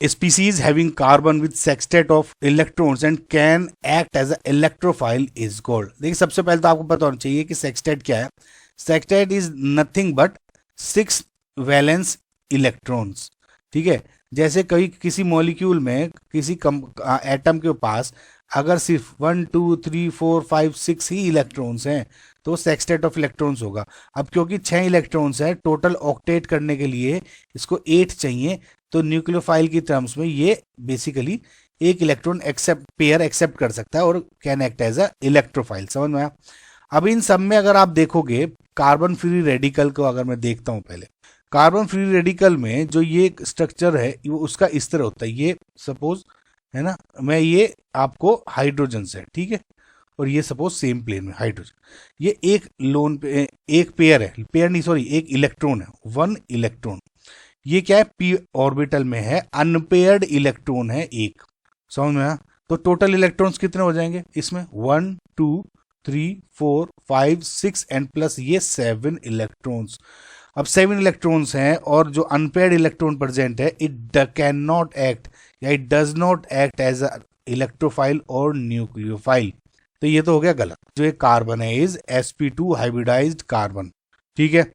species having carbon with sextet of electrons and can act as a electrophile is called। देखिए सबसे पहले तो आपको पता होना चाहिए कि सेक्सटेट क्या है। Sextet is nothing but 6 valence electrons. ठीक है, जैसे कभी किसी मॉलिक्यूल में किसी एटम के पास अगर सिर्फ 1 2 3 4 5 6 ही इलेक्ट्रॉन्स हैं तो सेक्सटेट ऑफ इलेक्ट्रॉन्स होगा। अब क्योंकि 6 इलेक्ट्रॉन्स हैं टोटल ऑक्टेट करने के लिए इसको 8 चाहिए, तो न्यूक्लियोफाइल की टर्म्स में ये बेसिकली एक इलेक्ट्रॉन पेयर एक्सेप्ट कर सकता है और can act as a electrophile. समझ में आया? अब इन सब में अगर आप देखोगे कार्बन फ्री रेडिकल को अगर मैं देखता हूं, पहले कार्बन फ्री रेडिकल में जो ये स्ट्रक्चर है वो उसका इस तरह होता है। ये सपोज है ना, मैं ये आपको हाइड्रोजन से, ठीक है, और ये सपोज सेम प्लेन में हाइड्रोजन, ये एक लोन पे एक पेयर है, पेयर नहीं सॉरी एक इलेक्ट्रॉन है, 1 इलेक्ट्रॉन। ये क्या है, पी ऑर्बिटल में है, अनपेयर्ड इलेक्ट्रॉन है एक। समझ में आया? तो टोटल इलेक्ट्रॉन्स कितने हो जाएंगे इसमें, 1 2 3 4 5 6 एंड प्लस ये 7 इलेक्ट्रॉन्स। अब 7 इलेक्ट्रॉन्स हैं और जो अनपेयर्ड इलेक्ट्रॉन प्रेजेंट है इट कैन नॉट एक्ट या it does not act as a electrophile और न्यूक्लियोफाइल। तो ये तो हो गया गलत। जो एक कार्बन है इज sp2 हाइब्रिडाइज्ड कार्बन। ठीक है,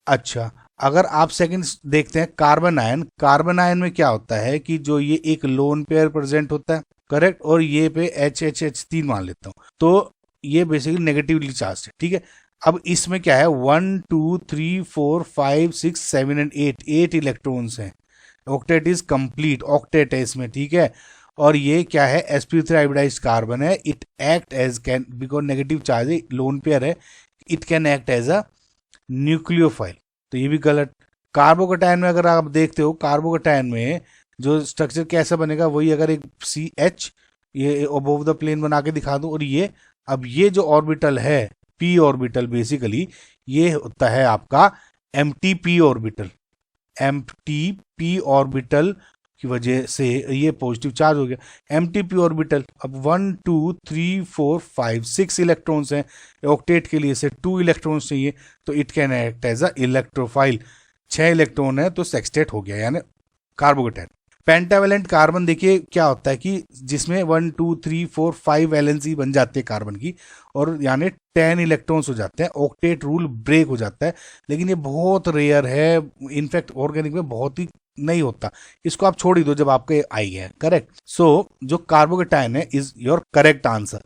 अच्छा अगर आप सेकंड देखते हैं कार्बन आयन, कार्बन आयन में क्या होता है कि जो ये एक लोन पेयर प्रेजेंट होता है, करेक्ट, और ये पे HHH3 मान लेता हूं, तो ये बेसिकली नेगेटिवली चार्ज है। ठीक है, अब इसमें क्या है 1 2 3 4 5 6 7 एंड 8 इलेक्ट्रॉन्स हैं। ऑक्टेट इज कंप्लीट, ऑक्टेट है इसमें। ठीक है, और ये क्या है sp3 हाइब्रिडाइज्ड कार्बन है। It act as can because negative charge है, लोन पेयर है, it can act as a nucleophile. तो ये भी गलत। कार्बोकैटायन में अगर आप देखते हो, कार्बोकैटायन में जो स्ट्रक्चर कैसा बनेगा वही, अगर एक CH ये अबोव द प्लेन बना के दिखा दो, और ये अब ये जो ऑर्बिटल है p ऑर्बिटल, बेसिकली ये होता है आपका MTP ऑर्बिटल। MTP ऑर्बिटल की वजह से ये पॉजिटिव चार्ज हो गया MTP ऑर्बिटल। अब 1 2 3 4 5 6 इलेक्ट्रॉन्स हैं, ऑक्टेट के लिए से 2 इलेक्ट्रॉन्स चाहिए, तो it can act as a electrophile. 6 electron है तो सेक्सटेट हो गया यानी कार्बोकैटायन। पेंटावेलेंट कार्बन देखिए क्या होता है कि जिसमें 1 2 3 4 5 वैलेंसी बन जाती है कार्बन की, और यानी 10 इलेक्ट्रॉन्स हो जाते हैं, ऑक्टेट रूल ब्रेक हो जाता है। लेकिन ये बहुत रेयर है, इनफैक्ट ऑर्गेनिक में बहुत ही नहीं होता। इसको आप छोड़ ही दो जब आपके आई है, करेक्ट। सो जो कार्बोकैटायन है इज योर करेक्ट आंसर।